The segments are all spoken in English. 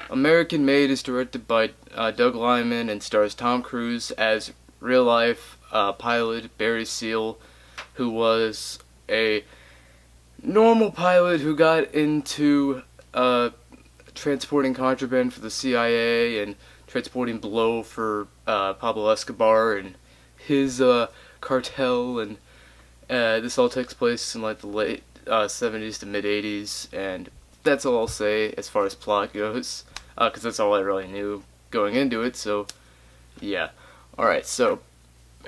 American Made is directed by Doug Liman and stars Tom Cruise as real-life pilot Barry Seal, who was a normal pilot who got into transporting contraband for the CIA and transporting blow for Pablo Escobar and his cartel, and this all takes place in like the late 70s to mid 80s, and that's all I'll say as far as plot goes, because that's all I really knew going into it. So yeah, alright, so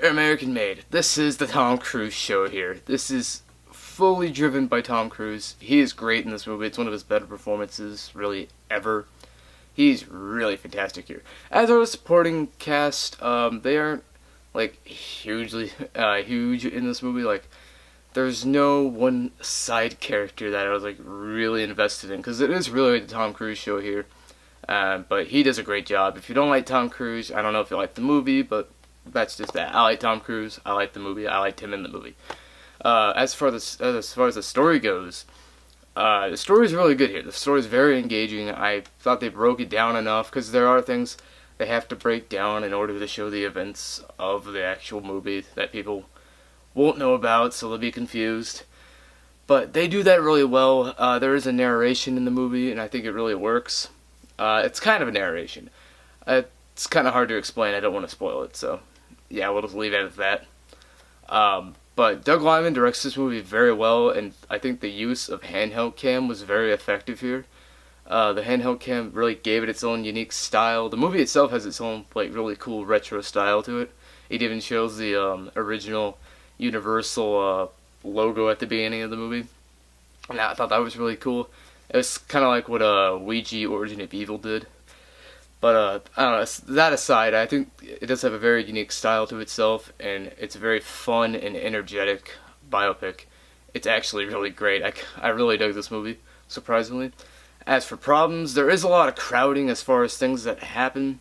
American Made. This is the Tom Cruise show here. This is fully driven by Tom Cruise. He is great in this movie. It's one of his better performances really ever. He's really fantastic here. As our supporting cast, they aren't like hugely huge in this movie. Like, there's no one side character that I was like really invested in, because it is really the Tom Cruise show here. But he does a great job. If you don't like Tom Cruise, I don't know if you like the movie, but that's just that. I like Tom Cruise. I like the movie. I liked him in the movie. As far as the story goes, the story is really good here. The story is very engaging. I thought they broke it down enough, because there are things they have to break down in order to show the events of the actual movie that people won't know about, so they'll be confused. But they do that really well. There is a narration in the movie, and I think it really works. It's kind of a narration. It's kind of hard to explain. I don't want to spoil it, so yeah, we'll just leave it at that. But Doug Liman directs this movie very well, and I think the use of handheld cam was very effective here. The handheld cam really gave it its own unique style. The movie itself has its own like really cool retro style to it. It even shows the original Universal logo at the beginning of the movie, and I thought that was really cool. It was kind of like what Ouija Origin of Evil did. But I don't know, that aside, I think it does have a very unique style to itself, and it's a very fun and energetic biopic. It's actually really great. I really dug this movie, surprisingly. As for problems, there is a lot of crowding as far as things that happen.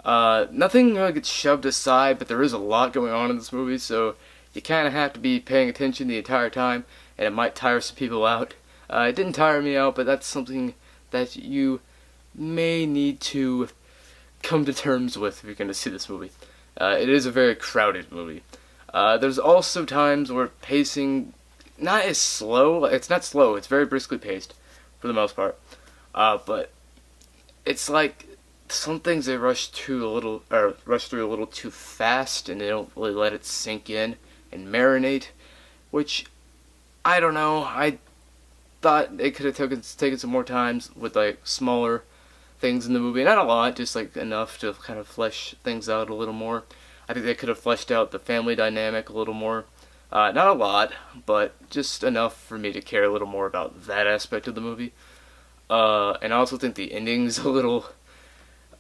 Nothing really gets shoved aside, but there is a lot going on in this movie, so you kind of have to be paying attention the entire time, and it might tire some people out. It didn't tire me out, but that's something that you may need to come to terms with if you're going to see this movie. It is a very crowded movie. There's also times where pacing not as slow. It's not slow. It's very briskly paced for the most part. But it's like some things they rush through a little too fast, and they don't really let it sink in and marinate. Which I don't know. I thought they could have taken some more times with like smaller things in the movie. Not a lot, just like enough to kind of flesh things out a little more. I think they could have fleshed out the family dynamic a little more. Not a lot, but just enough for me to care a little more about that aspect of the movie. And I also think the ending's a little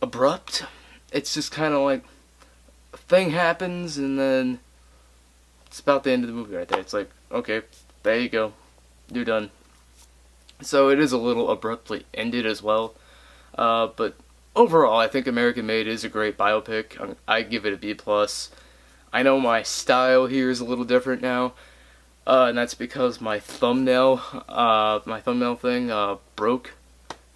abrupt. It's just kind of like a thing happens and then it's about the end of the movie right there. It's like, okay, there you go. You're done. So it is a little abruptly ended as well. But overall, I think American Made is a great biopic. I give it a B+. I know my style here is a little different now, and that's because my thumbnail thing broke.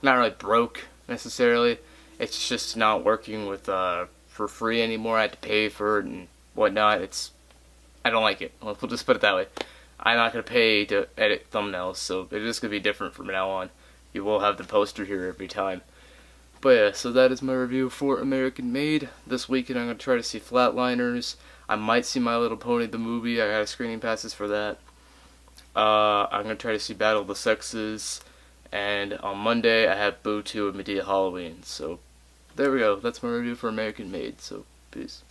Not really broke necessarily. It's just not working with for free anymore. I had to pay for it and whatnot. I don't like it. We'll just put it that way. I'm not gonna pay to edit thumbnails, so it is gonna be different from now on. You will have the poster here every time. But yeah, so that is my review for American Made. This weekend I'm going to try to see Flatliners. I might see My Little Pony the movie. I got screening passes for that. I'm going to try to see Battle of the Sexes. And on Monday I have Boo 2 and Medea Halloween. So there we go. That's my review for American Made. So peace.